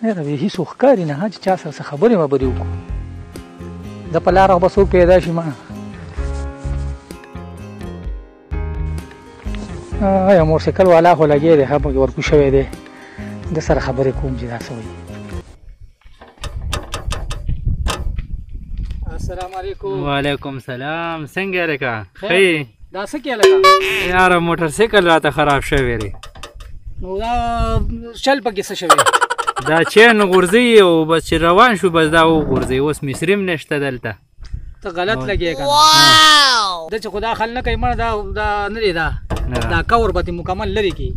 یاره به هېڅ ښکاري نه چې چا سره څه خبرې وبرې وکړو د په لاره خو به څوک پیدا شي ما یا موټرسایکل والا خو لګی دی ښه پکې ورکو شوی دی د سره خبرې کوم چې دا څه وایي السلام علیکم وعلیکم سلام څنګه یې لکه ښه دا څه کې لکه یاره موټرسایکل راته خراب شوی دی نو دا چل پکې څه شوی دا چین غورځوي او بس چې روان شو بس دا وغورځوي اوس مصري هم نشته دلته ته غلط لګې که ده چې خو دا خل نه کوي مړه دا نه دی دا کور به دې مکمل لرې کړي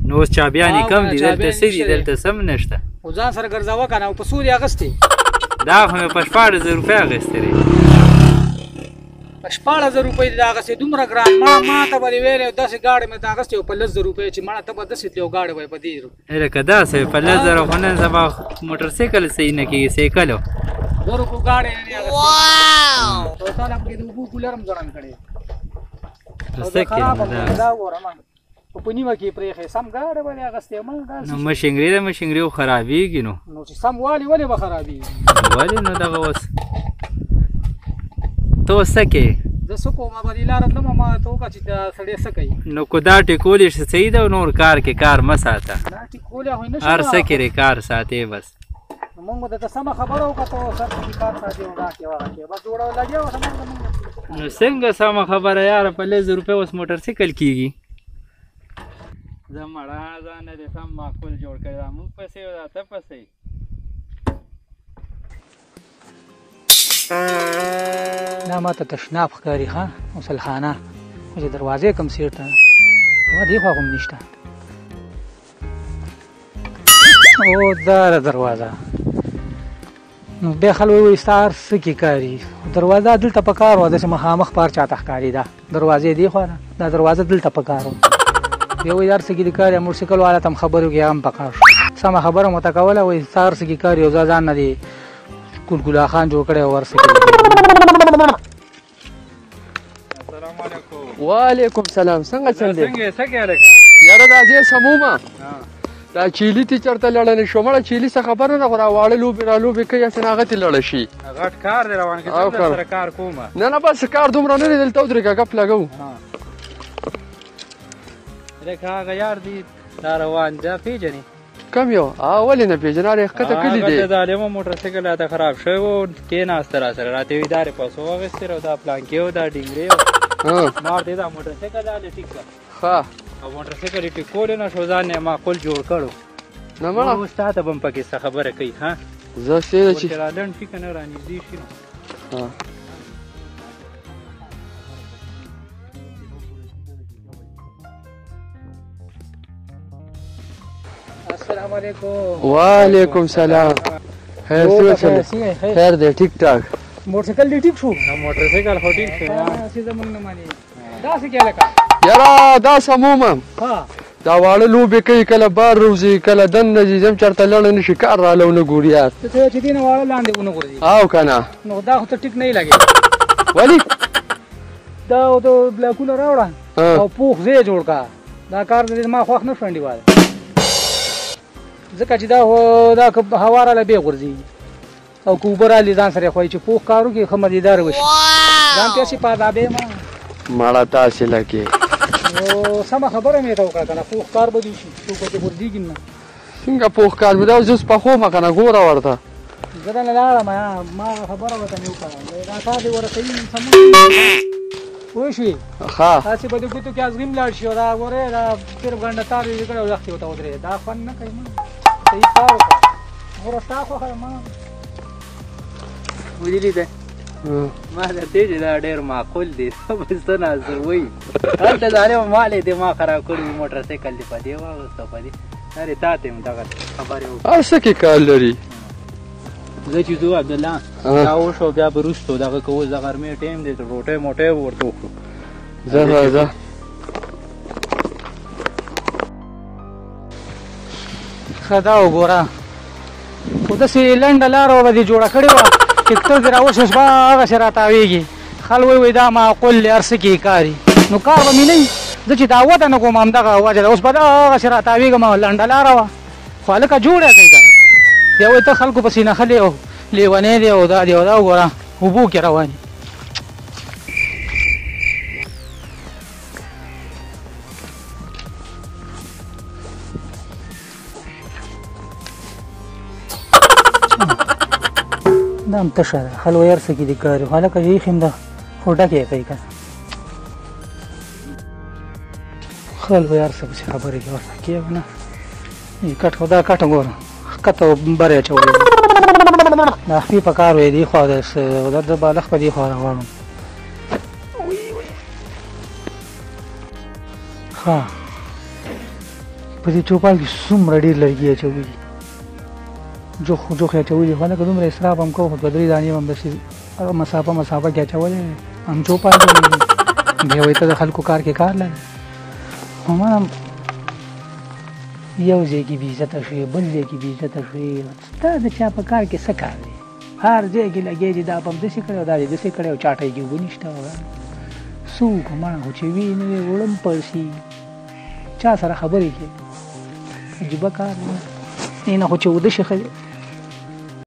نو اوس چابیانې کم دي دلته څه دي دلته څه هم نشته خو ځان سره ګرځوه که نه او په څو دې اخیستې دا خو مې په 14,000 روپۍ اخیستې دی په 14,000 روپۍ دې د اخیستې دومره ګران ما ته به دې ویلې داسې ګاډۍ مې ته اخیستې په 10,000 روپۍ چې مړه ته به داسې تلې او ګاډۍ به یې په دې لکه داسې په 10,000 خو نن سبا موټرسایکل صحیح نه کېږي سایکل 2 روپو ګاډۍ نه دې اخیستې او تا له پکې د اوبو کولر هم ځوړن کړی څه کېږي دا وګوره ما په نیمه کې پرېښې سم ګاډۍ به دې اخیستې ما نو مشینګري د مشینګري خو خرابېږي نو چې سم والي ولې به خرابېږي ولې نو دغه اوس ته اوس څه کوې زه څه کوم به دې لاره تلم ما ته وکړه چې دا سړی څه کوي نو که دا ټیکولې شي صحیح ده نور کار کې کار مه ساته دا ټیکولې خو نه هر څه کې کار ساتې بس مونږ درته سمه خبره وکړه ته سر کې کار ساتې او دا کې وغه کې بس جوړه لګیا اوس نو څنګه سمه خبره یاره په 10,000 روپۍ اوس موټرسایکل کېږي زه مړه ځان دې سم معقول جوړ کړی دا موږ پسې او دا ته پسې دا ما ته تشناب ښکاري ښه غسلخانه خو چې دروازې کم سیټ ته هوا دې خوا هم نشته او دا دروازه نو بیا خلک وایي ستا هر څه کې کاري دروازه دلته په کار وه داسې مخامخ پار چاته ښکاري ده دروازې دې خوا ده دا دروازه دلته په کار وه بیا وایي هر څه کې دې کار یا موټرسایکل والا ته هم خبرې وکړې هغه هم په کار شو سمه خبره مو ته کوله وایي ستا هر څه کې کار یو ځان نه دی ګلګلا خان جوړ کړی او هر څه کې السلام علیکم وعلیکم سلام څنګه چل دی څه کې لکه یاره دا ځای سمومه دا چیلي تی چېرته لړلی شو مړه چیلي څه خبره نه خو را واړه لوبې را لوبې کوي هسې نه هغه تې لړه شي غټ کار دی روان کې څنګه سره کار کومه نه بس کار دومره نه دی دلته ودرېږه ګپ لګوو لکه هغه یار دی دا روان دا پیژنې کم یو ولې نه پېژنه هغه ښکته کلي دی هغه د ظالمه موټرسایکل راته خراب شوی و کېناسته را سره راته وي دا پیسو واخیستې او دا پلانکې و دا ډینګرې و ما ورته دا موټرسایکل دالې ټیک کړه ښه او موټرسایکل یې ټیکولی نه شو ځان یې معقول جوړ کړو نه مړه اوس تا ته به هم پکې څه خبره کوي ها زه سیده چې ورته رالنډ شي که نه رانږدې شي نو السلام علیکم وعلیکم سلام خیر څه چل خیر دی ټیک ټاک موټرسایکل دې ټیک شو موټرسایکل خو ټیک شو چې زمونږ نه ماني داسې کې لکه یاره دا سمومه ها دا واړه لوبې کوي کله بار روزي کله دننه ځي ځم چېرته لاړه نه شي کار راله ونه ګوري یار ته چې دې نه واړه لاندې ونه غورځي او که نه نو دا خو ته ټیک نه لګي ولې دا د بلاکونه راوړه او پوخ ځای جوړ کا دا کار دې ما خوښ نه شو انډیوال ځکه چې دا هوا راله بیا غورځي او که اوبه رالي ځان سره یې خوایي چې پوخ کار وکړي ښه مزېدار وشي ځان ته هسې په عذابې ما مړه تاسې لکې نو سمه خبره مې ته وکړه که نه پوخ کار به دې وشي څوک به دې غورځېږي نه څنګه پوخ کار مې دا اوس اوس پخومه که نه ګوره ورته زه دنه لاړم ما خبره ورته مې وکړه دا کار دې ورسوي سمون پوه شوې ښه هسې به د ګوتو کې ازغیم لاړ شي او دا ګورې دا صرف ګنډه تار یې کړی او یخې ورته ودرېد دا خوند نه کوي ما صحیح کار وکړه ګوره ستا خوښه ما ویلي ده ما درته چې دا ډېر معقول دی بس ته ناظر وایي هلته ظالمه مال یې دې ما خراب کړی وي موټرسایکل دې په دې واغېسته په دې ارې تا ته هم دغه خبرې وکړې هر څه کې کار لري زه چې ځو عبدالله دا وشو بیا به وروستو دغه که اوس د غرمې ټایم دی روټۍ موټۍ به ورته وکړو ځه ځه ښه دا وګوره خو داسې لنډه لاره به دې جوړه کړې وه ټکټر دې راوشوش به هغسې راتاوېږي خل وایي دا معقول دی هر څه کې کاري نو کار به مې نه وي زه چې دا وده نه کوم همدغه وجه ده اوس به دغسې راتاوېږم لنډه لاره وه خو هلکه جوړ یې کوي که نه بیا وایي ته خلکو پسې نښلې او لیونی دی او دا دی او دا وګوره اوبو کې روان دي. دا هم تشه ده خلو یار څه کې دي کار هلکه یخ هم ده خو ډکې یې کوي که خلو یار څه پسې خبرې کوي ورته کېږي نه کټ خو دا کټه ګوره ښکته بر یې اچولی دا خپې په کار وې دې خوا د بالښت په دې خوا راغواړم ښه په دې چوپال کې څومره ډېر لرګي اچولي دي جوخ یې اچولي خو لکه دومره اسراف هم کوو خو دوه درې دانې هم داسې مسافه کې اچولی هم چوپال بیا وایي ته د خلکو کار کې کار لري خو ما هم یو ځای کې بې عزته شوې بل ځای کې بې عزته شوې ستا د چا په کار کې څه کار دی هر ځای کې لګیا دي دا به هم داسې کړی او دا دې داسې کړی او چاټۍ کې اوبه نشته څه وکړو مړه خو چې وي نه وي وړم پړسي چا سره خبرې کوي عجیبه کار دی نه خو چې اوده شي ښه دی